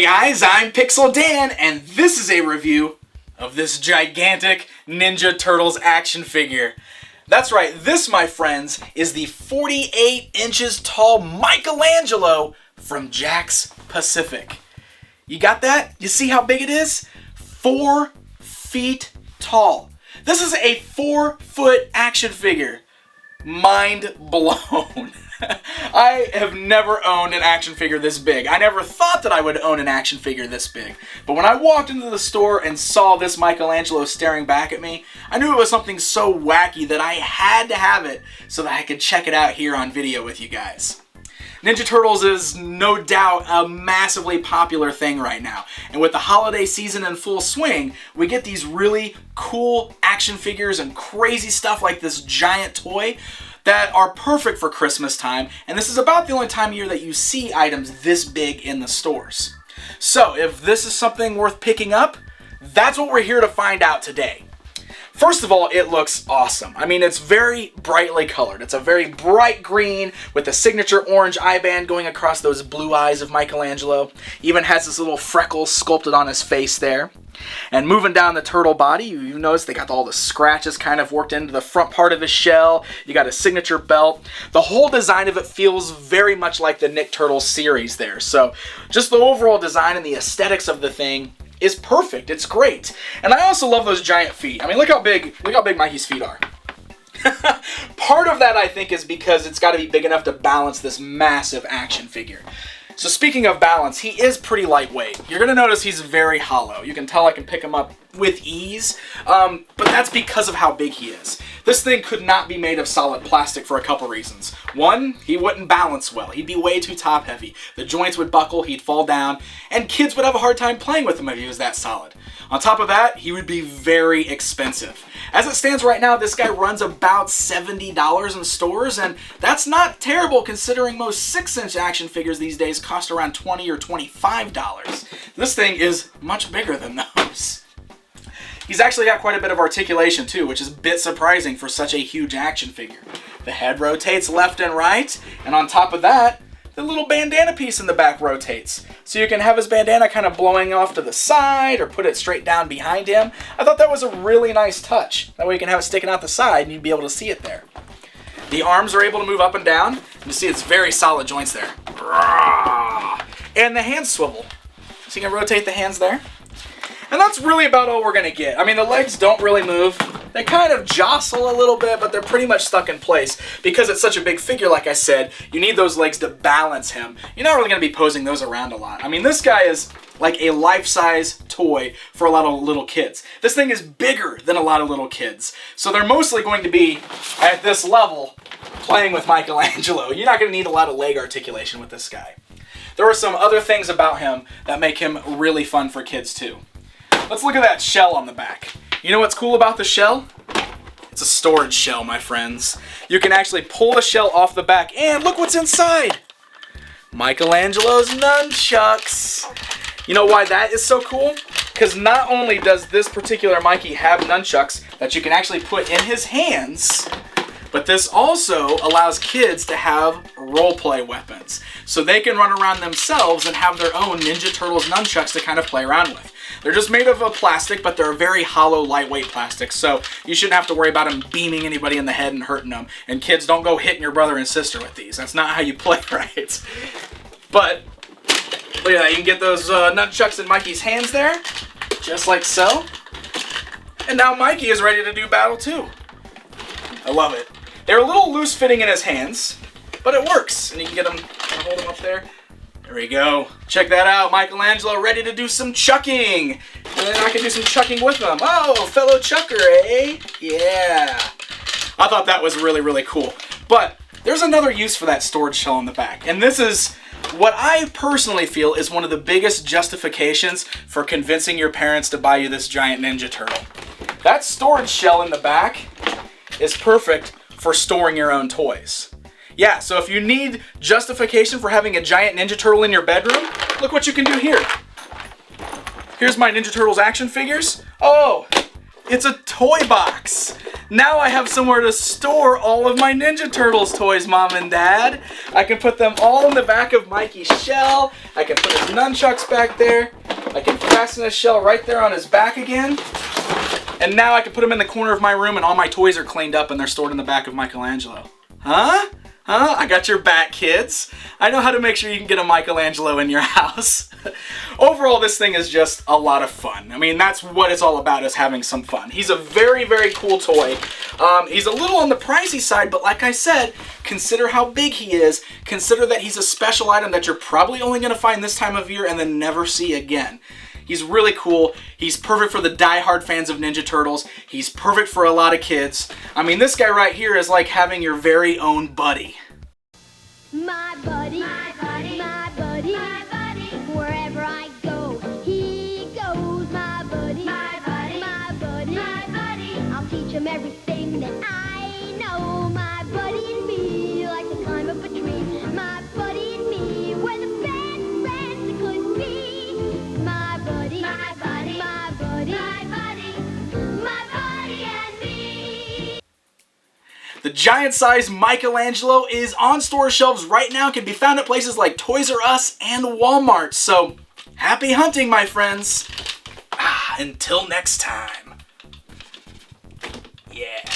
Hey guys, I'm Pixel Dan, and this is a review of this gigantic Ninja Turtles action figure. That's right, this, my friends, is the 48 inches tall Michelangelo from Jakks Pacific. You got that? You see how big it is? 4 feet tall. This is a 4-foot action figure. Mind blown. I have never owned an action figure this big. I never thought that I would own an action figure this big. But when I walked into the store and saw this Michelangelo staring back at me, I knew it was something so wacky that I had to have it so that I could check it out here on video with you guys. Ninja Turtles is no doubt a massively popular thing right now. And with the holiday season in full swing, we get these really cool action figures and crazy stuff like this giant toy that are perfect for Christmas time, and this is about the only time of year that you see items this big in the stores. So if this is something worth picking up, that's what we're here to find out today. First of all, it looks awesome. I mean, it's very brightly colored. It's a very bright green with the signature orange eye band going across those blue eyes of Michelangelo. Even has this little freckle sculpted on his face there. And moving down the turtle body, you notice they got all the scratches kind of worked into the front part of his shell. You got a signature belt. The whole design of it feels very much like the Nick Turtles series there. So just the overall design and the aesthetics of the thing is perfect. It's great. And I also love those giant feet. I mean, look how big Mikey's feet are. Part of that, I think, is because it's got to be big enough to balance this massive action figure. So speaking of balance, he is pretty lightweight. You're going to notice he's very hollow. You can tell I can pick him up with ease, but that's because of how big he is. This thing could not be made of solid plastic for a couple reasons. One, he wouldn't balance well. He'd be way too top heavy. The joints would buckle, he'd fall down, and kids would have a hard time playing with him if he was that solid. On top of that, he would be very expensive. As it stands right now, this guy runs about $70 in stores, and that's not terrible considering most 6-inch action figures these days cost around $20 or $25. This thing is much bigger than those. He's actually got quite a bit of articulation too, which is a bit surprising for such a huge action figure. The head rotates left and right, and on top of that, the little bandana piece in the back rotates. So you can have his bandana kind of blowing off to the side or put it straight down behind him. I thought that was a really nice touch. That way you can have it sticking out the side and you'd be able to see it there. The arms are able to move up and down. You see it's very solid joints there. And the hands swivel. So you can rotate the hands there. And that's really about all we're going to get. I mean, the legs don't really move. They kind of jostle a little bit, but they're pretty much stuck in place. Because it's such a big figure, like I said, you need those legs to balance him. You're not really going to be posing those around a lot. I mean, this guy is like a life-size toy for a lot of little kids. This thing is bigger than a lot of little kids. So they're mostly going to be at this level playing with Michelangelo. You're not going to need a lot of leg articulation with this guy. There are some other things about him that make him really fun for kids too. Let's look at that shell on the back. You know what's cool about the shell? It's a storage shell, my friends. You can actually pull the shell off the back, and look what's inside! Michelangelo's nunchucks. You know why that is so cool? Because not only does this particular Mikey have nunchucks that you can actually put in his hands, but this also allows kids to have role-play weapons. So they can run around themselves and have their own Ninja Turtles nunchucks to kind of play around with. They're just made of a plastic, but they're a very hollow, lightweight plastic, so you shouldn't have to worry about them beaming anybody in the head and hurting them. And kids, don't go hitting your brother and sister with these. That's not how you play right. But, look at that. You can get those nunchucks in Mikey's hands there, just like so. And now Mikey is ready to do battle too. I love it. They're a little loose fitting in his hands, but it works. And you can get them, hold them up there. There we go. Check that out. Michelangelo ready to do some chucking. And then I can do some chucking with them. Oh, fellow chucker, eh? Yeah. I thought that was really, really cool. But there's another use for that storage shell in the back. And this is what I personally feel is one of the biggest justifications for convincing your parents to buy you this giant Ninja Turtle. That storage shell in the back is perfect for storing your own toys. Yeah, so if you need justification for having a giant Ninja Turtle in your bedroom, look what you can do here. Here's my Ninja Turtles action figures. Oh, it's a toy box. Now I have somewhere to store all of my Ninja Turtles toys, Mom and Dad. I can put them all in the back of Mikey's shell. I can put his nunchucks back there. I can fasten his shell right there on his back again. And now I can put him in the corner of my room and all my toys are cleaned up and they're stored in the back of Michelangelo. Huh? Huh? I got your back, kids. I know how to make sure you can get a Michelangelo in your house. Overall, this thing is just a lot of fun. I mean, that's what it's all about, is having some fun. He's a very, very cool toy. He's a little on the pricey side, but like I said, consider how big he is. Consider that he's a special item that you're probably only going to find this time of year and then never see again. He's really cool. He's perfect for the die-hard fans of Ninja Turtles. He's perfect for a lot of kids. I mean, this guy right here is like having your very own buddy. My buddy, my buddy, my buddy, my buddy. Wherever I go, he goes. My buddy, my buddy, my buddy, my buddy. I'll teach him everything that I know. My buddy and me like to climb up a tree. My buddy and me, we're the best friends it could be. My buddy, my buddy, my buddy, my buddy, my buddy and me. The giant-sized Michelangelo is on store shelves right now. Can be found at places like Toys R Us and Walmart. So, happy hunting, my friends. Until next time. Yeah.